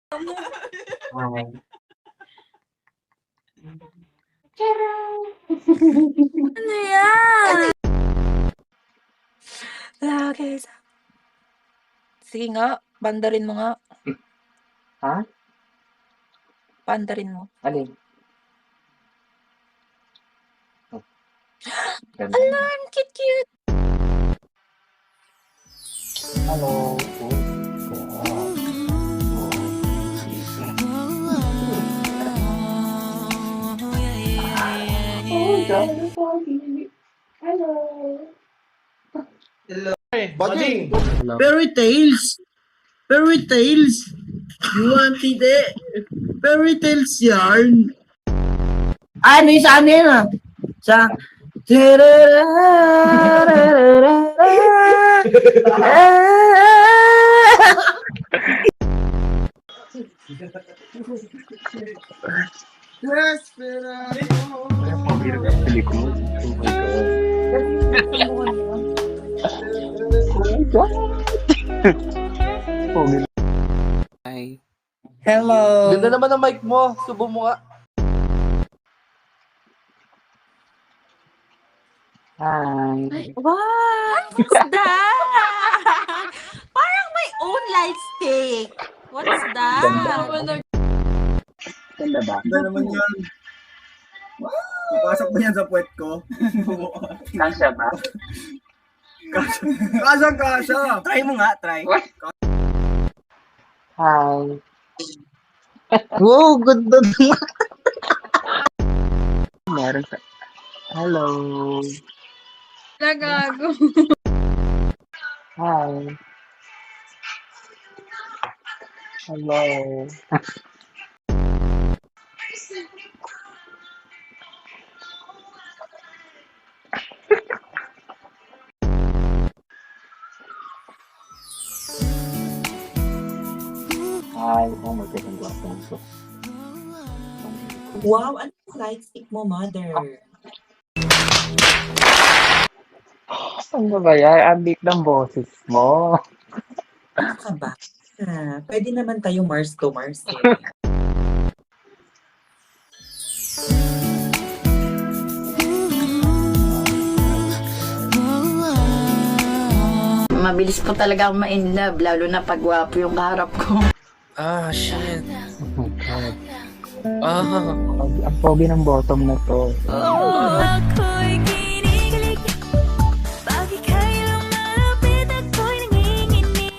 Hi. Ano yan? Lagi sa... Sige nga, bandarin mo nga. Ha? Bandarin mo. Alin? Oh. Ganda. Alam, cute. Hello. Oh. Bading! Fairy tales. Fairy tales. You want it? Fairy tales yarn. Ano yung sa amin ah? Sa... Pelikula. Oh my God. Hi. Hello. Ganda naman ang mic mo. Subo mo nga. Hi. What? What's that? Parang may own light stick. What's that? Ganda ba? Ganda naman yan. Papasok ba yan sa puwet ko? Kasya ba? Kasha. Try mo nga, try. Hi. Wow, ganda naman. Meron sa... Hello. Nagago. Hi. Hello. Hi. Oh my God, ang gwapong ito. Wow, ano yung light stick mo, mother? Ano ba yan? Ang big ng boses mo. Ano ka ba? Pwede naman tayo Mars to Mars eh. Mabilis po talaga akong ma-inlove, lalo na pag gwapo yung kaharap ko. Ah, shit. Oh my God. Ah. Ang pogi ng bottom na to. Ako'y kinikilig. Bakit kailang malapit ako'y nanginginig.